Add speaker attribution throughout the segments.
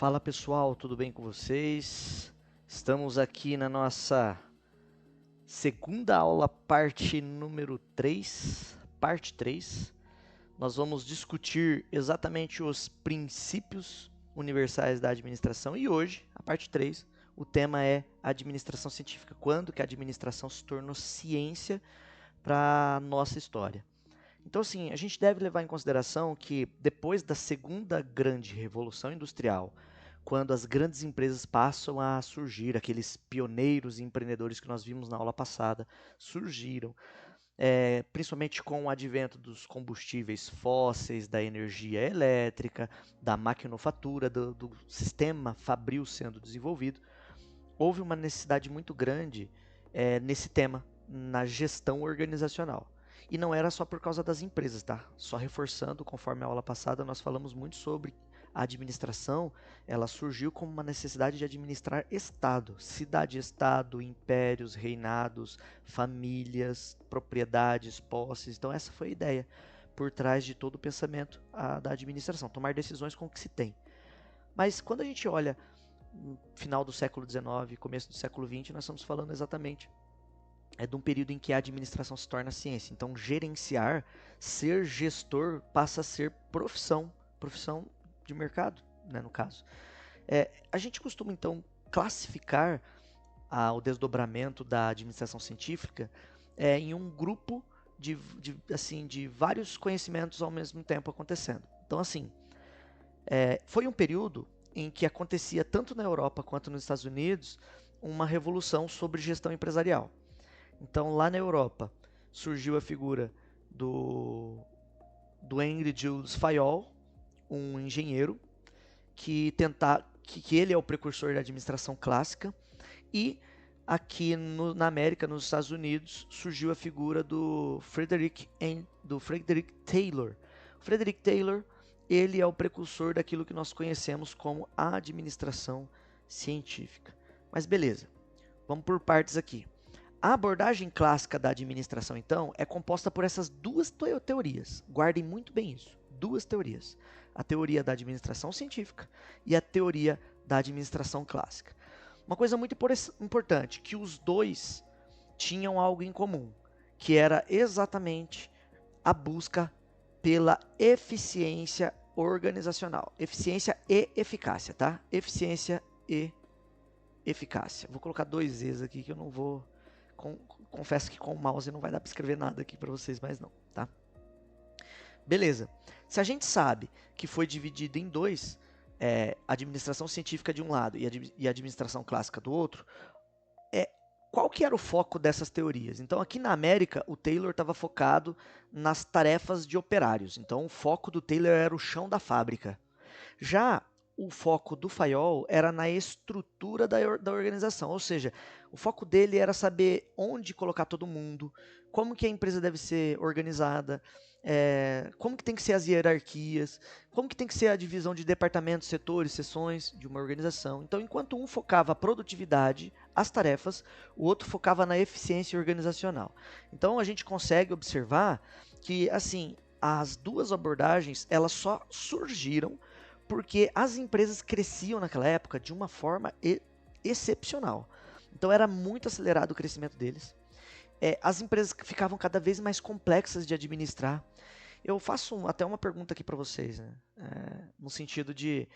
Speaker 1: Fala pessoal, tudo bem com vocês? Estamos aqui na nossa segunda aula, parte número 3, parte 3. Nós vamos discutir exatamente os princípios universais da administração e hoje, a parte 3, o tema é administração científica. Quando que a administração se tornou ciência para a nossa história? Então, assim, a gente deve levar em consideração que depois da segunda grande revolução industrial, quando as grandes empresas passam a surgir, aqueles pioneiros e empreendedores que nós vimos na aula passada, surgiram, principalmente com o advento dos combustíveis fósseis, da energia elétrica, da maquinofatura, do sistema fabril sendo desenvolvido, houve uma necessidade muito grande nesse tema, na gestão organizacional. E não era só por causa das empresas, tá? Só reforçando, conforme a aula passada, nós falamos muito sobre a administração, ela surgiu como uma necessidade de administrar Estado, cidade-estado, impérios, reinados, famílias, propriedades, posses. Então essa foi a ideia por trás de todo o pensamento da administração, tomar decisões com o que se tem. Mas quando a gente olha no final do século XIX, começo do século XX, nós estamos falando exatamente de um período em que a administração se torna ciência. Então, gerenciar, ser gestor, passa a ser profissão de mercado, né, no caso. A gente costuma, então, classificar o desdobramento da administração científica em um grupo de vários conhecimentos ao mesmo tempo acontecendo. Então, assim, foi um período em que acontecia tanto na Europa quanto nos Estados Unidos uma revolução sobre gestão empresarial. Então, lá na Europa, surgiu a figura do Henry Jules Fayol, um engenheiro que ele é o precursor da administração clássica, e aqui na América, nos Estados Unidos, surgiu a figura do Frederick Taylor. O Frederick Taylor, ele é o precursor daquilo que nós conhecemos como a administração científica. Mas beleza, vamos por partes aqui. A abordagem clássica da administração, então, é composta por essas duas teorias. Guardem muito bem isso. Duas teorias. A teoria da administração científica e a teoria da administração clássica. Uma coisa muito importante, que os dois tinham algo em comum, que era exatamente a busca pela eficiência organizacional. Eficiência e eficácia, tá? Eficiência e eficácia. Vou colocar dois E's aqui que eu não vou... Confesso que com o mouse não vai dar para escrever nada aqui para vocês, mas não, tá? Beleza. Se a gente sabe que foi dividido em dois, administração científica de um lado e administração clássica do outro, qual que era o foco dessas teorias? Então, aqui na América, o Taylor estava focado nas tarefas de operários. Então, o foco do Taylor era o chão da fábrica. Já o foco do Fayol era na estrutura da organização, ou seja, o foco dele era saber onde colocar todo mundo, como que a empresa deve ser organizada, como que tem que ser as hierarquias, como que tem que ser a divisão de departamentos, setores, seções de uma organização. Então, enquanto um focava a produtividade, as tarefas, o outro focava na eficiência organizacional. Então, a gente consegue observar que, assim, as duas abordagens, elas só surgiram porque as empresas cresciam naquela época de uma forma excepcional. Então era muito acelerado o crescimento deles. As empresas ficavam cada vez mais complexas de administrar. Eu faço até uma pergunta aqui para vocês, né? No sentido de,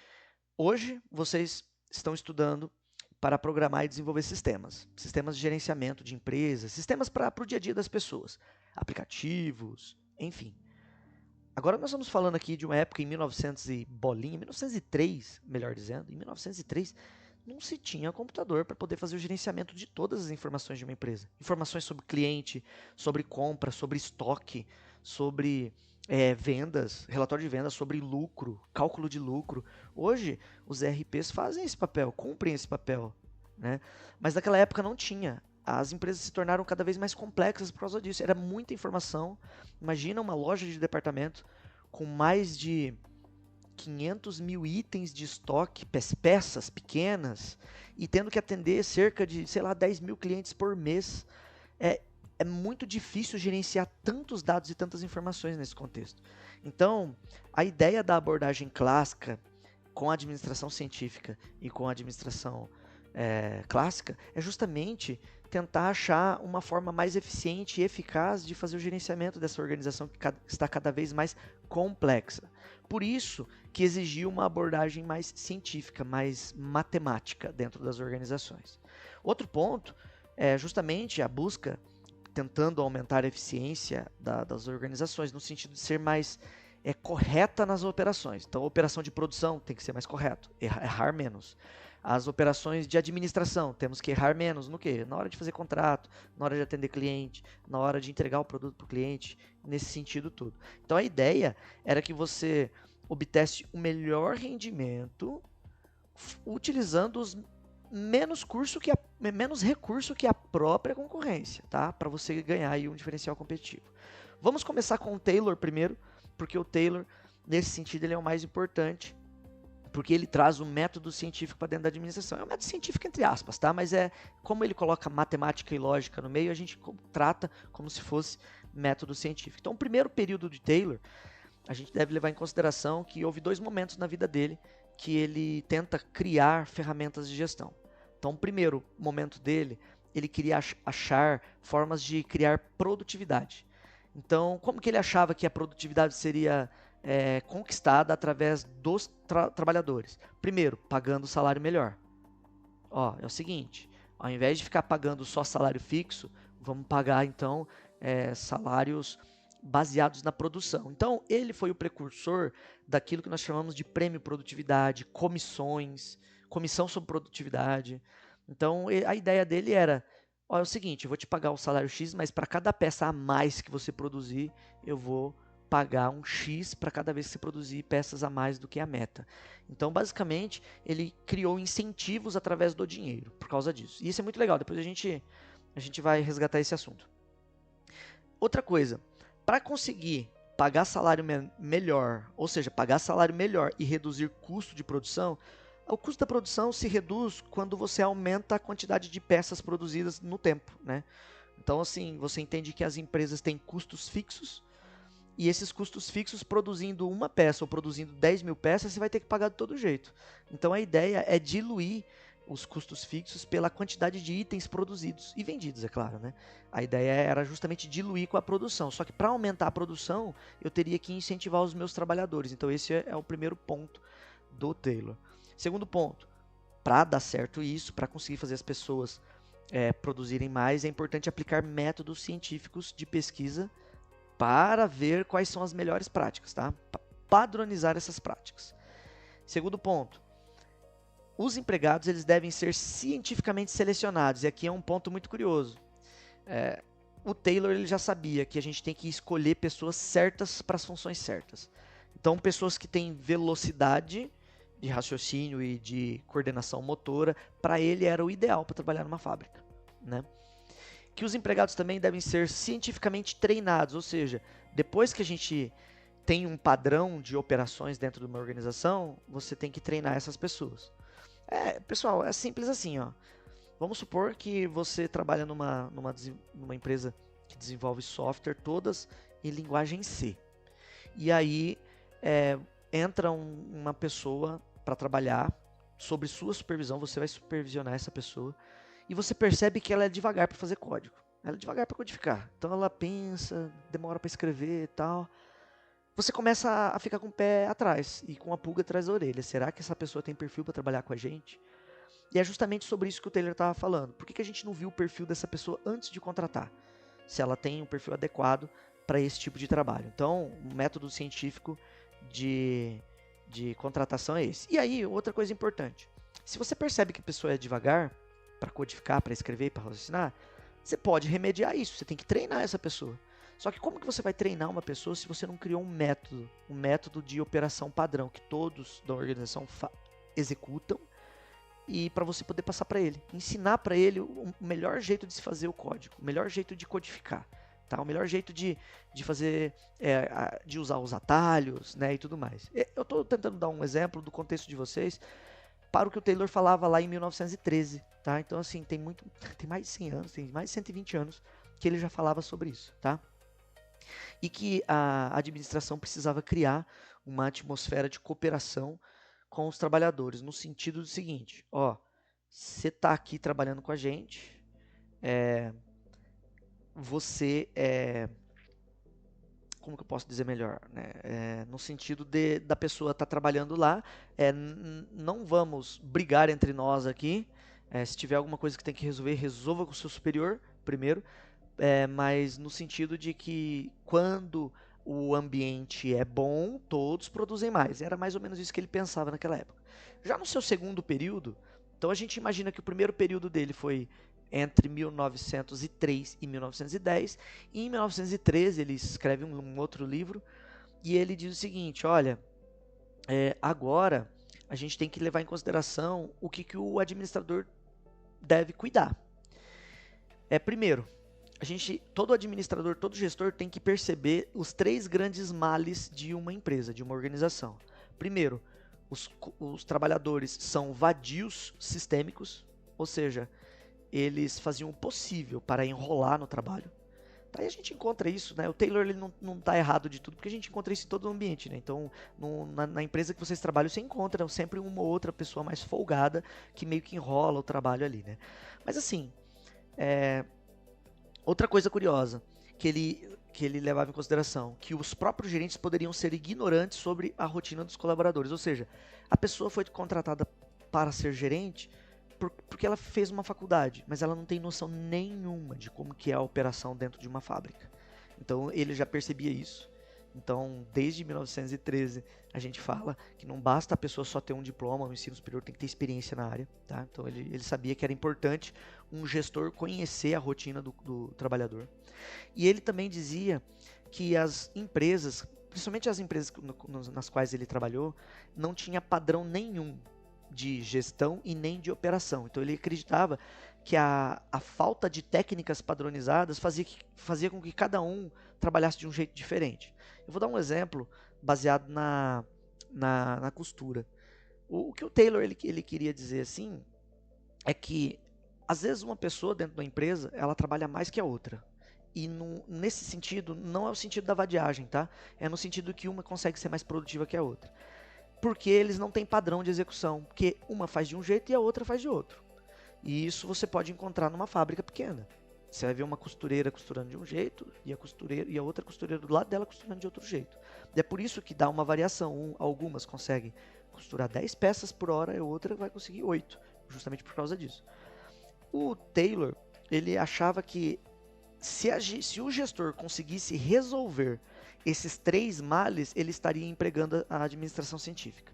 Speaker 1: hoje vocês estão estudando para programar e desenvolver sistemas de gerenciamento de empresas, sistemas para o dia a dia das pessoas, aplicativos, enfim. Agora nós estamos falando aqui de uma época em 1903, melhor dizendo, em 1903, não se tinha computador para poder fazer o gerenciamento de todas as informações de uma empresa. Informações sobre cliente, sobre compra, sobre estoque, sobre vendas, relatório de vendas, sobre lucro, cálculo de lucro. Hoje, os ERPs fazem esse papel, cumprem esse papel, né? Mas naquela época não tinha. As empresas se tornaram cada vez mais complexas por causa disso. Era muita informação. Imagina uma loja de departamento com mais de 500 mil itens de estoque, peças pequenas, e tendo que atender cerca de, 10 mil clientes por mês. É muito difícil gerenciar tantos dados e tantas informações nesse contexto. Então, a ideia da abordagem clássica com a administração científica e com a administração clássica é justamente tentar achar uma forma mais eficiente e eficaz de fazer o gerenciamento dessa organização que está cada vez mais complexa. Por isso que exigiu uma abordagem mais científica, mais matemática dentro das organizações. Outro ponto é justamente a busca tentando aumentar a eficiência das organizações, no sentido de ser mais correta nas operações. Então, a operação de produção tem que ser mais correto, errar menos. As operações de administração, temos que errar menos no quê? Na hora de fazer contrato, na hora de atender cliente, na hora de entregar o produto para o cliente, nesse sentido todo. Então, a ideia era que você obtesse o melhor rendimento utilizando os menos recurso que a própria concorrência, tá? Para você ganhar aí um diferencial competitivo. Vamos começar com o Taylor primeiro, porque o Taylor, nesse sentido, ele é o mais importante, porque ele traz o método científico para dentro da administração. É um método científico entre aspas, tá? Mas como ele coloca matemática e lógica no meio, a gente trata como se fosse método científico. Então, o primeiro período de Taylor, a gente deve levar em consideração que houve 2 momentos na vida dele que ele tenta criar ferramentas de gestão. Então, o primeiro momento dele, ele queria achar formas de criar produtividade. Então, como que ele achava que a produtividade seria conquistada através dos trabalhadores? Primeiro, pagando salário melhor. É o seguinte, ao invés de ficar pagando só salário fixo, vamos pagar então salários baseados na produção. Então, ele foi o precursor daquilo que nós chamamos de prêmio produtividade, comissões, comissão sobre produtividade. Então, a ideia dele era, é o seguinte, eu vou te pagar o salário X, mas para cada peça a mais que você produzir, eu vou pagar um X para cada vez que você produzir peças a mais do que a meta. Então, basicamente, ele criou incentivos através do dinheiro, por causa disso. E isso é muito legal, depois a gente vai resgatar esse assunto. Outra coisa, para conseguir pagar salário melhor, ou seja, pagar salário melhor e reduzir custo de produção, o custo da produção se reduz quando você aumenta a quantidade de peças produzidas no tempo, né? Então, assim, você entende que as empresas têm custos fixos, e esses custos fixos, produzindo uma peça ou produzindo 10 mil peças, você vai ter que pagar de todo jeito. Então, a ideia é diluir os custos fixos pela quantidade de itens produzidos e vendidos, é claro, né? A ideia era justamente diluir com a produção. Só que para aumentar a produção, eu teria que incentivar os meus trabalhadores. Então, esse é o primeiro ponto do Taylor. Segundo ponto, para dar certo isso, para conseguir fazer as pessoas produzirem mais, é importante aplicar métodos científicos de pesquisa para ver quais são as melhores práticas, tá? Padronizar essas práticas. Segundo ponto, os empregados eles devem ser cientificamente selecionados, e aqui é um ponto muito curioso. O Taylor ele já sabia que a gente tem que escolher pessoas certas para as funções certas. Então, pessoas que têm velocidade de raciocínio e de coordenação motora, para ele era o ideal para trabalhar numa fábrica, né? Que os empregados também devem ser cientificamente treinados, ou seja, depois que a gente tem um padrão de operações dentro de uma organização, você tem que treinar essas pessoas. Pessoal, é simples assim, ó. Vamos supor que você trabalha numa empresa que desenvolve software todas em linguagem C. E aí entra uma pessoa para trabalhar sob sua supervisão, você vai supervisionar essa pessoa, e você percebe que ela é devagar para fazer código. Ela é devagar para codificar. Então ela pensa, demora para escrever e tal. Você começa a ficar com o pé atrás e com a pulga atrás da orelha. Será que essa pessoa tem perfil para trabalhar com a gente? E é justamente sobre isso que o Taylor estava falando. Por que a gente não viu o perfil dessa pessoa antes de contratar? Se ela tem um perfil adequado para esse tipo de trabalho. Então, o método científico de contratação é esse. E aí, outra coisa importante. Se você percebe que a pessoa é devagar para codificar, para escrever, para raciocinar, você pode remediar isso. Você tem que treinar essa pessoa. Só que como que você vai treinar uma pessoa se você não criou um método de operação padrão que todos da organização executam, e para você poder passar para ele, ensinar para ele o melhor jeito de se fazer o código, o melhor jeito de codificar, tá? O melhor jeito de fazer, de usar os atalhos, né, e tudo mais. Eu estou tentando dar um exemplo do contexto de vocês para o que o Taylor falava lá em 1913, tá? Então assim, tem mais de 100 anos, tem mais de 120 anos que ele já falava sobre isso, tá? E que a administração precisava criar uma atmosfera de cooperação com os trabalhadores, no sentido do seguinte, ó, você está aqui trabalhando com a gente, você como que eu posso dizer melhor, né? No sentido da pessoa estar trabalhando lá, não vamos brigar entre nós aqui, se tiver alguma coisa que tem que resolver, resolva com o seu superior primeiro, mas no sentido de que quando o ambiente é bom, todos produzem mais. Era mais ou menos isso que ele pensava naquela época. Já no seu segundo período, então a gente imagina que o primeiro período dele foi entre 1903 e 1910, e em 1913 ele escreve um outro livro, e ele diz o seguinte, olha, agora a gente tem que levar em consideração o que o administrador deve cuidar. Primeiro, todo administrador, todo gestor tem que perceber os 3 grandes males de uma empresa, de uma organização. Primeiro, os trabalhadores são vadios sistêmicos, ou seja, eles faziam o possível para enrolar no trabalho. Daí a gente encontra isso, né? O Taylor ele não está errado de tudo, porque a gente encontra isso em todo o ambiente, né? Então, na empresa que vocês trabalham, você encontra sempre uma ou outra pessoa mais folgada que meio que enrola o trabalho ali, né? Mas assim, outra coisa curiosa que ele levava em consideração, que os próprios gerentes poderiam ser ignorantes sobre a rotina dos colaboradores. Ou seja, a pessoa foi contratada para ser gerente porque ela fez uma faculdade, mas ela não tem noção nenhuma de como que é a operação dentro de uma fábrica. Então ele já percebia isso. Então, desde 1913, a gente fala que não basta a pessoa só ter um diploma no ensino superior, tem que ter experiência na área. Tá? Então, ele sabia que era importante um gestor conhecer a rotina do trabalhador. E ele também dizia que as empresas, principalmente as empresas nas quais ele trabalhou, não tinha padrão nenhum de gestão e nem de operação. Então, ele acreditava que a falta de técnicas padronizadas fazia com que cada um trabalhasse de um jeito diferente. Eu vou dar um exemplo baseado na costura. O que o Taylor ele queria dizer assim é que às vezes uma pessoa dentro da empresa ela trabalha mais que a outra. E nesse sentido, não é o sentido da vadiagem, tá? É no sentido que uma consegue ser mais produtiva que a outra. Porque eles não têm padrão de execução. Porque uma faz de um jeito e a outra faz de outro. E isso você pode encontrar numa fábrica pequena. Você vai ver uma costureira costurando de um jeito e a outra costureira do lado dela costurando de outro jeito. E é por isso que dá uma variação. Algumas conseguem costurar 10 peças por hora e a outra vai conseguir 8. Justamente por causa disso. O Taylor, ele achava que se o gestor conseguisse resolver esses 3 males, ele estaria empregando a administração científica.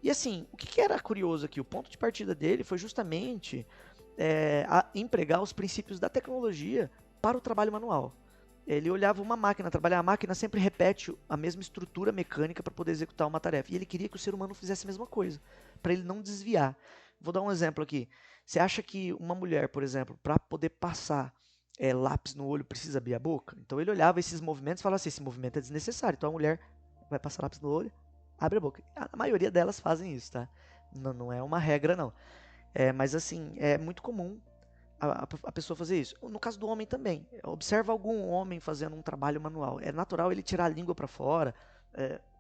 Speaker 1: E assim, o que era curioso aqui? O ponto de partida dele foi justamente empregar os princípios da tecnologia para o trabalho manual. Ele olhava uma máquina, trabalhar a máquina sempre repete a mesma estrutura mecânica para poder executar uma tarefa. E ele queria que o ser humano fizesse a mesma coisa, para ele não desviar. Vou dar um exemplo aqui. Você acha que uma mulher, por exemplo, para poder passar lápis no olho precisa abrir a boca? Então ele olhava esses movimentos e falava assim, esse movimento é desnecessário. Então a mulher vai passar lápis no olho, abre a boca. A maioria delas fazem isso, tá? Não é uma regra, não. Mas assim, é muito comum a pessoa fazer isso. No caso do homem também. Observa algum homem fazendo um trabalho manual. É natural ele tirar a língua para fora,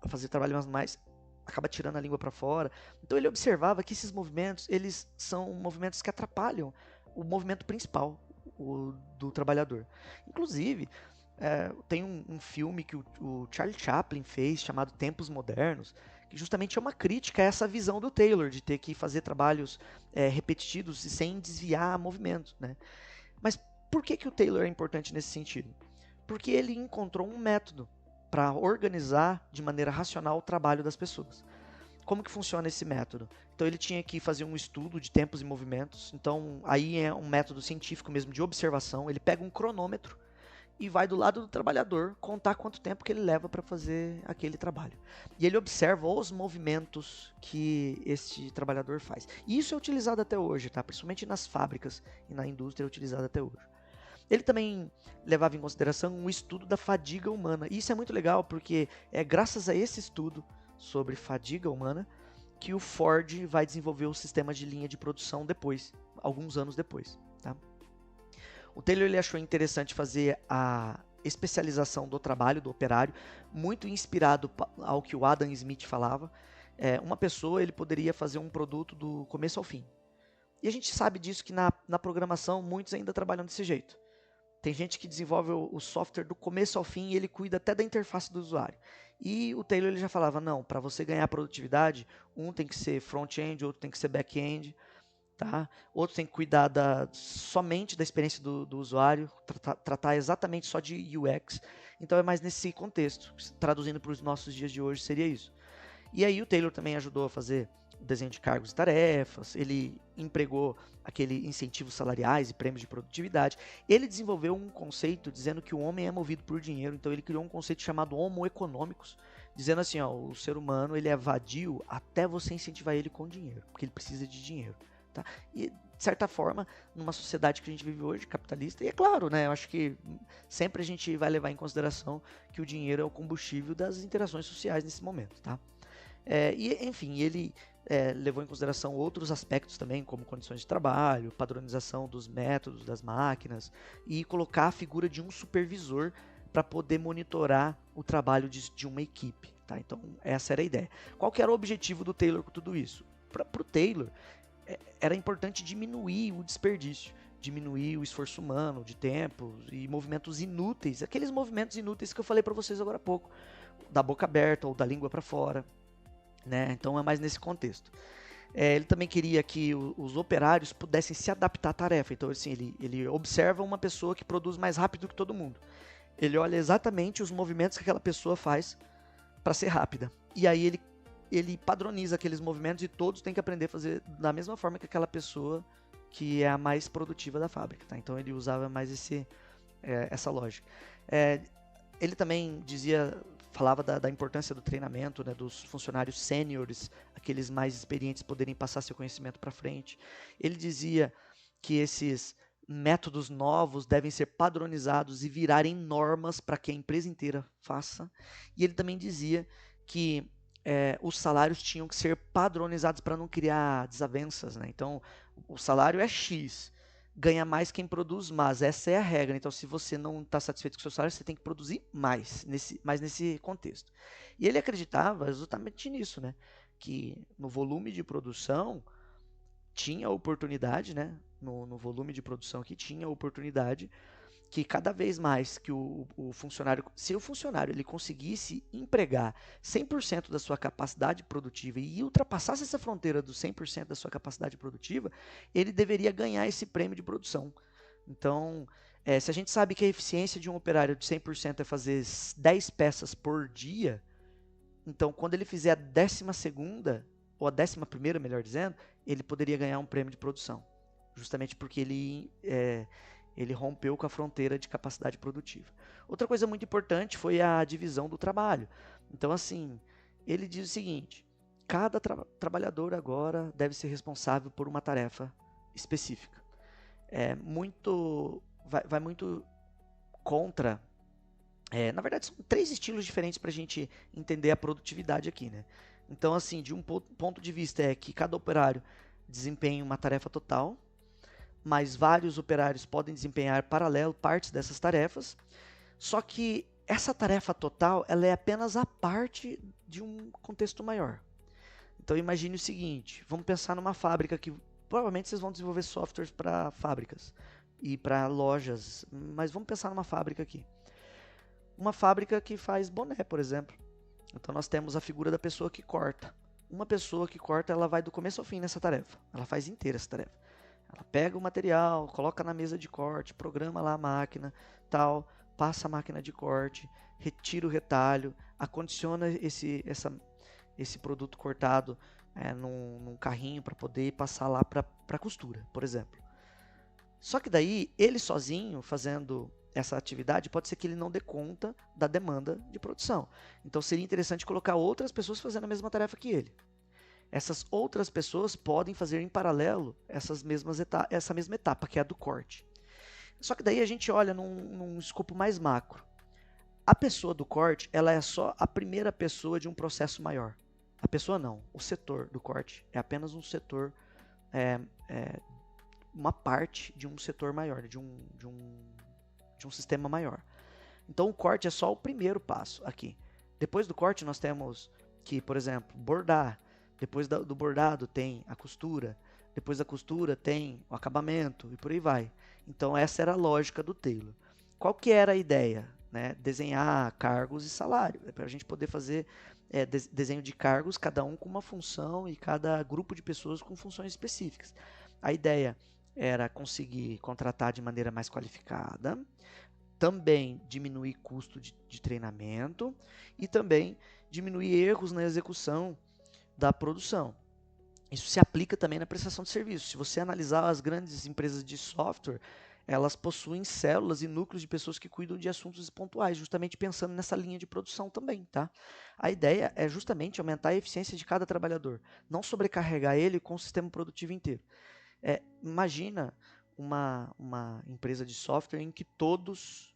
Speaker 1: fazer trabalhos manuais, acaba tirando a língua para fora. Então ele observava que esses movimentos, eles são movimentos que atrapalham o movimento principal do trabalhador. Inclusive, tem um filme que o Charlie Chaplin fez, chamado Tempos Modernos, que justamente é uma crítica a essa visão do Taylor, de ter que fazer trabalhos repetitivos e sem desviar movimentos, né? Mas por que o Taylor é importante nesse sentido? Porque ele encontrou um método para organizar de maneira racional o trabalho das pessoas. Como que funciona esse método? Então ele tinha que fazer um estudo de tempos e movimentos, então aí é um método científico mesmo de observação, ele pega um cronômetro e vai do lado do trabalhador contar quanto tempo que ele leva para fazer aquele trabalho. E ele observa os movimentos que este trabalhador faz. E isso é utilizado até hoje, tá? Principalmente nas fábricas e na indústria é utilizado até hoje. Ele também levava em consideração um estudo da fadiga humana. E isso é muito legal porque é graças a esse estudo sobre fadiga humana que o Ford vai desenvolver o sistema de linha de produção depois, alguns anos depois, tá? O Taylor ele achou interessante fazer a especialização do trabalho do operário, muito inspirado ao que o Adam Smith falava. uma pessoa ele poderia fazer um produto do começo ao fim. E a gente sabe disso que na programação muitos ainda trabalham desse jeito. Tem gente que desenvolve o software do começo ao fim e ele cuida até da interface do usuário. E o Taylor ele já falava, não, para você ganhar produtividade, um tem que ser front-end, outro tem que ser back-end, tá? Outro tem que cuidar somente da experiência do usuário, tratar exatamente só de UX. Então é mais nesse contexto, traduzindo para os nossos dias de hoje seria isso. E aí o Taylor também ajudou a fazer o desenho de cargos e tarefas, ele empregou aquele incentivos salariais e prêmios de produtividade. Ele desenvolveu um conceito dizendo que o homem é movido por dinheiro, então ele criou um conceito chamado homo econômicos, dizendo assim, ó, o ser humano ele é vadio até você incentivar ele com dinheiro, porque ele precisa de dinheiro. Tá? E, de certa forma, numa sociedade que a gente vive hoje, capitalista, e é claro, né, eu acho que sempre a gente vai levar em consideração que o dinheiro é o combustível das interações sociais nesse momento, tá? Enfim, ele levou em consideração outros aspectos também, como condições de trabalho, padronização dos métodos das máquinas e colocar a figura de um supervisor para poder monitorar o trabalho de uma equipe. Tá? Então, essa era a ideia. Qual que era o objetivo do Taylor com tudo isso? Para o Taylor, era importante diminuir o desperdício, diminuir o esforço humano de tempo e movimentos inúteis, aqueles movimentos inúteis que eu falei para vocês agora há pouco, da boca aberta ou da língua para fora. Né? Então é mais nesse contexto. Ele também queria que os operários pudessem se adaptar à tarefa. Então assim, ele observa uma pessoa que produz mais rápido que todo mundo. Ele olha exatamente os movimentos que aquela pessoa faz para ser rápida. E aí ele padroniza aqueles movimentos e todos têm que aprender a fazer da mesma forma que aquela pessoa que é a mais produtiva da fábrica. Tá? Então ele usava mais essa lógica. Ele também falava da importância do treinamento, né, dos funcionários sêniores, aqueles mais experientes poderem passar seu conhecimento para frente. Ele dizia que esses métodos novos devem ser padronizados e virarem normas para que a empresa inteira faça. E ele também dizia que os salários tinham que ser padronizados para não criar desavenças. Né? Então, o salário é X. Ganha mais quem produz mais, essa é a regra. Então, se você não está satisfeito com o seu salário, você tem que produzir mais nesse contexto. E ele acreditava exatamente nisso, né? Que no volume de produção tinha oportunidade, né? No volume de produção que tinha oportunidade, que cada vez mais que o funcionário, se o funcionário ele conseguisse empregar 100% da sua capacidade produtiva e ultrapassasse essa fronteira dos 100% da sua capacidade produtiva, ele deveria ganhar esse prêmio de produção. Então, se a gente sabe que a eficiência de um operário de 100% é fazer 10 peças por dia, então quando ele fizer a 12ª, ou a 11ª, melhor dizendo, ele poderia ganhar um prêmio de produção. Justamente porque ele rompeu com a fronteira de capacidade produtiva. Outra coisa muito importante foi a divisão do trabalho. Então, assim, ele diz o seguinte, cada trabalhador agora deve ser responsável por uma tarefa específica. Vai muito contra... na verdade, são 3 estilos diferentes para a gente entender a produtividade aqui, né? Então, assim, de um ponto de vista é que cada operário desempenha uma tarefa total, mas vários operários podem desempenhar paralelo partes dessas tarefas, só que essa tarefa total ela é apenas a parte de um contexto maior. Então imagine o seguinte, vamos pensar numa fábrica que provavelmente vocês vão desenvolver softwares para fábricas e para lojas, mas vamos pensar numa fábrica aqui. Uma fábrica que faz boné, por exemplo. Então nós temos a figura da pessoa que corta. Uma pessoa que corta, ela vai do começo ao fim nessa tarefa. Ela faz inteira essa tarefa. Ela pega o material, coloca na mesa de corte, programa lá a máquina, tal, passa a máquina de corte, retira o retalho, acondiciona esse produto cortado num carrinho para poder passar lá para costura, por exemplo. Só que daí, ele sozinho fazendo essa atividade, pode ser que ele não dê conta da demanda de produção. Então seria interessante colocar outras pessoas fazendo a mesma tarefa que ele. Essas outras pessoas podem fazer em paralelo essa mesma etapa, que é a do corte. Só que daí a gente olha num escopo mais macro. A pessoa do corte, ela é só a primeira pessoa de um processo maior. A pessoa não, o setor do corte é apenas um setor, uma parte de um setor maior, de um sistema maior. Então o corte é só o primeiro passo aqui. Depois do corte nós temos que, por exemplo, bordar, depois do bordado tem a costura, depois da costura tem o acabamento e por aí vai. Então essa era a lógica do Taylor. Qual que era a ideia? Né? Desenhar cargos e salário, para a gente poder fazer desenho de cargos, cada um com uma função e cada grupo de pessoas com funções específicas. A ideia era conseguir contratar de maneira mais qualificada, também diminuir custo de treinamento e também diminuir erros na execução da produção. Isso se aplica também na prestação de serviço. Se você analisar as grandes empresas de software, elas possuem células e núcleos de pessoas que cuidam de assuntos pontuais, justamente pensando nessa linha de produção também, tá? A ideia é justamente aumentar a eficiência de cada trabalhador, não sobrecarregar ele com o sistema produtivo inteiro. Imagina uma empresa de software em que todos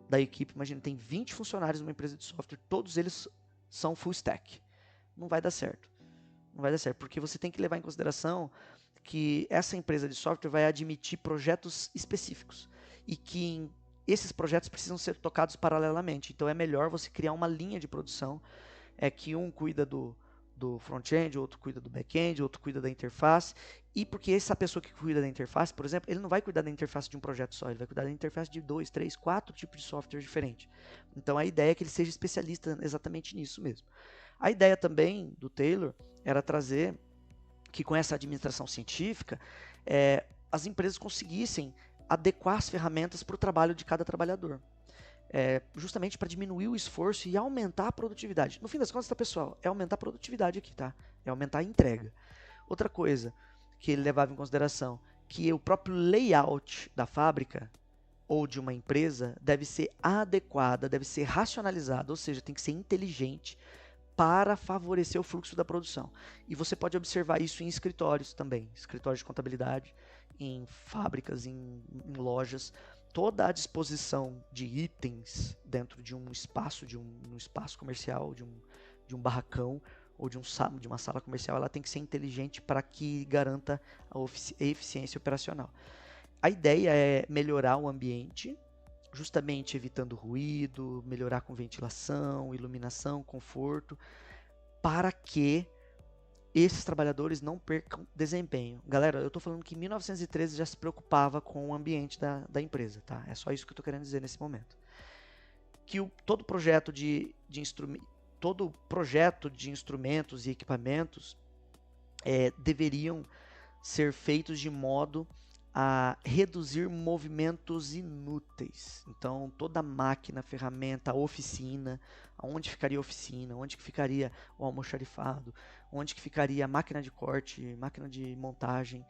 Speaker 1: da equipe, imagina, tem 20 funcionários numa empresa de software, todos eles são full stack. Não vai dar certo. Não vai dar certo, porque você tem que levar em consideração que essa empresa de software vai admitir projetos específicos e que esses projetos precisam ser tocados paralelamente. Então é melhor você criar uma linha de produção, que um cuida do front-end, outro cuida do back-end, outro cuida da interface, e porque essa pessoa que cuida da interface, por exemplo, ele não vai cuidar da interface de um projeto só, ele vai cuidar da interface de 2, 3, 4 tipos de software diferentes. Então a ideia é que ele seja especialista exatamente nisso mesmo. A ideia também do Taylor era trazer que com essa administração científica, as empresas conseguissem adequar as ferramentas para o trabalho de cada trabalhador. Justamente para diminuir o esforço e aumentar a produtividade. No fim das contas, tá, pessoal? É aumentar a produtividade aqui, tá? É aumentar a entrega. Outra coisa que ele levava em consideração, que o próprio layout da fábrica ou de uma empresa deve ser adequada, deve ser racionalizada, ou seja, tem que ser inteligente para favorecer o fluxo da produção. E você pode observar isso em escritórios também, escritórios de contabilidade, em fábricas, em lojas, toda a disposição de itens dentro de um espaço, de um espaço comercial, de um barracão ou de uma sala comercial, ela tem que ser inteligente para que garanta a eficiência operacional. A ideia é melhorar o ambiente, justamente evitando ruído, melhorar com ventilação, iluminação, conforto, para que esses trabalhadores não percam desempenho. Galera, eu estou falando que em 1913 já se preocupava com o ambiente da empresa, tá? É só isso que eu estou querendo dizer nesse momento. Que todo projeto de instrumentos e equipamentos deveriam ser feitos de modo a reduzir movimentos inúteis. Então, toda máquina, ferramenta, oficina, onde ficaria a oficina, onde que ficaria o almoxarifado, onde que ficaria a máquina de corte, máquina de montagem,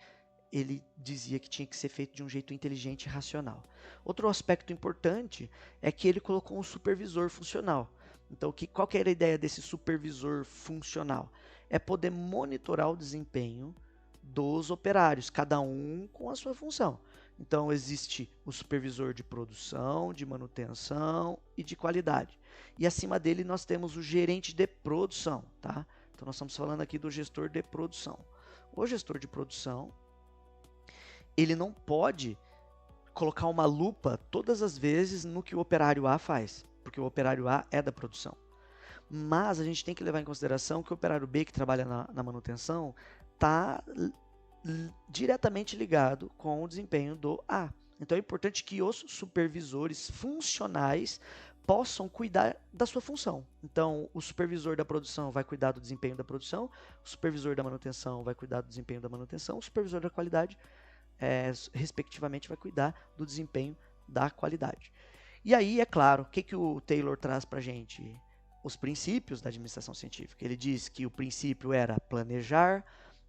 Speaker 1: ele dizia que tinha que ser feito de um jeito inteligente e racional. Outro aspecto importante é que ele colocou um supervisor funcional. Então, qual que era a ideia desse supervisor funcional? É poder monitorar o desempenho dos operários, cada um com a sua função. Então, existe o supervisor de produção, de manutenção e de qualidade. E acima dele nós temos o gerente de produção, tá? Então, nós estamos falando aqui do gestor de produção. O gestor de produção, ele não pode colocar uma lupa todas as vezes no que o operário A faz, porque o operário A é da produção. Mas a gente tem que levar em consideração que o operário B, que trabalha na manutenção, está diretamente ligado com o desempenho do A. Então é importante que os supervisores funcionais possam cuidar da sua função. Então, o supervisor da produção vai cuidar do desempenho da produção, o supervisor da manutenção vai cuidar do desempenho da manutenção, o supervisor da qualidade, respectivamente, vai cuidar do desempenho da qualidade. E aí, é claro, o que o Taylor traz para a gente? Os princípios da administração científica. Ele diz que o princípio era planejar,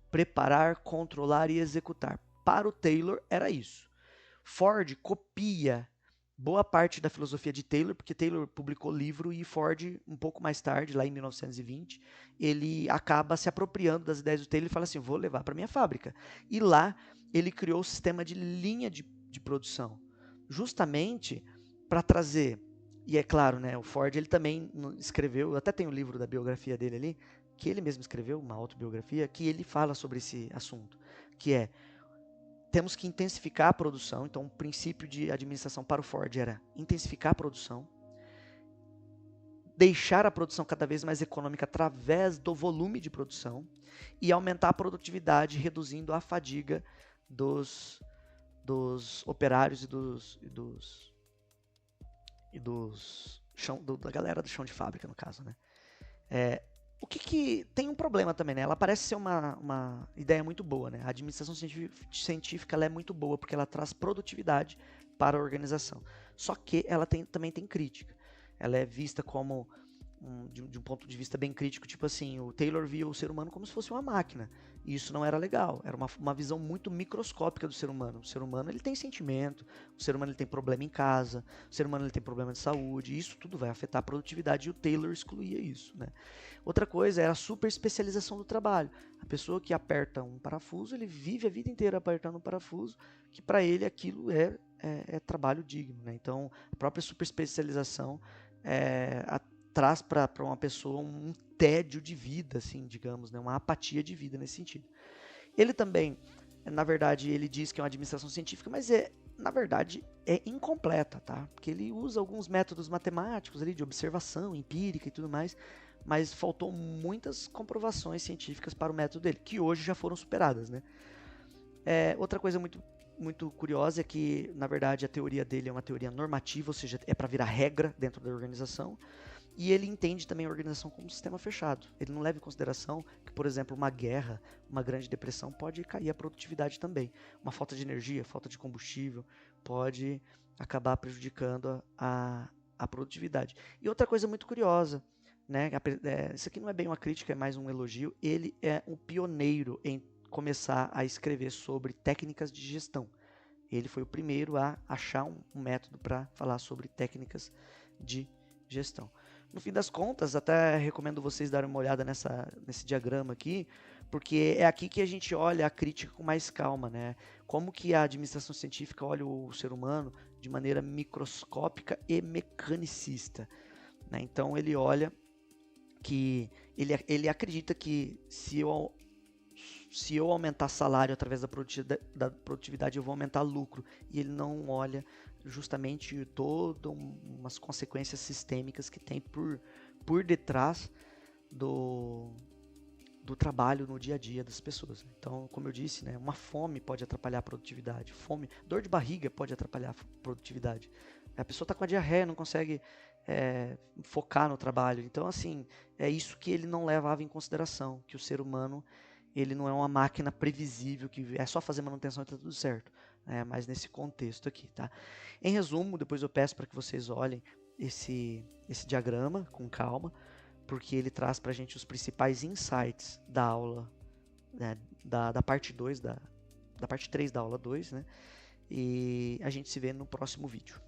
Speaker 1: preparar, controlar e executar. Para o Taylor era isso. Ford copia boa parte da filosofia de Taylor, porque Taylor publicou livro e Ford, um pouco mais tarde, lá em 1920, ele acaba se apropriando das ideias do Taylor e fala assim, vou levar para minha fábrica. E lá ele criou o sistema de linha de produção, justamente para trazer, e é claro, né, o Ford ele também escreveu, até tem o livro da biografia dele ali, que ele mesmo escreveu, uma autobiografia, que ele fala sobre esse assunto, que é, temos que intensificar a produção. Então, o princípio de administração para o Ford era intensificar a produção, deixar a produção cada vez mais econômica através do volume de produção e aumentar a produtividade, reduzindo a fadiga dos operários da galera do chão de fábrica, no caso, né? O que tem um problema também, né? Ela parece ser uma ideia muito boa, né? A administração científica ela é muito boa porque ela traz produtividade para a organização. Só que ela também tem crítica. Ela é vista como de um ponto de vista bem crítico, tipo assim, o Taylor via o ser humano como se fosse uma máquina, e isso não era legal, era uma visão muito microscópica do ser humano. O ser humano ele tem sentimento, o ser humano ele tem problema em casa, o ser humano ele tem problema de saúde, e isso tudo vai afetar a produtividade, e o Taylor excluía isso, né? Outra coisa era a super especialização do trabalho. A pessoa que aperta um parafuso, ele vive a vida inteira apertando um parafuso, que para ele aquilo é trabalho digno, né? Então, a própria super especialização traz para uma pessoa um tédio de vida, assim, digamos, né? Uma apatia de vida nesse sentido. Ele também, na verdade, ele diz que é uma administração científica, mas na verdade, é incompleta, tá? Porque ele usa alguns métodos matemáticos ali de observação empírica e tudo mais, mas faltou muitas comprovações científicas para o método dele, que hoje já foram superadas, né? Outra coisa muito curiosa é que, na verdade, a teoria dele é uma teoria normativa, ou seja, é para virar regra dentro da organização. E ele entende também a organização como um sistema fechado. Ele não leva em consideração que, por exemplo, uma guerra, uma grande depressão pode cair a produtividade também. Uma falta de energia, falta de combustível pode acabar prejudicando a produtividade. E outra coisa muito curiosa, né? Isso aqui não é bem uma crítica, é mais um elogio. Ele é um pioneiro em começar a escrever sobre técnicas de gestão. Ele foi o primeiro a achar um método para falar sobre técnicas de gestão. No fim das contas, até recomendo vocês darem uma olhada nesse diagrama aqui, porque é aqui que a gente olha a crítica com mais calma, né? Como que a administração científica olha o ser humano de maneira microscópica e mecanicista, né? Então ele olha que ele acredita que se eu aumentar salário através da produtividade, eu vou aumentar lucro. E ele não olha justamente todas umas consequências sistêmicas que tem por detrás do trabalho no dia a dia das pessoas. Então, como eu disse, né, uma fome pode atrapalhar a produtividade. Dor de barriga pode atrapalhar a produtividade. A pessoa está com a diarreia, não consegue focar no trabalho. Então, assim, é isso que ele não levava em consideração, que o ser humano ele não é uma máquina previsível, que é só fazer manutenção e está tudo certo. Mas nesse contexto aqui, tá? Em resumo, depois eu peço para que vocês olhem esse diagrama com calma, porque ele traz para a gente os principais insights da aula, né, da parte 2, da parte 3 da aula 2, né? E a gente se vê no próximo vídeo.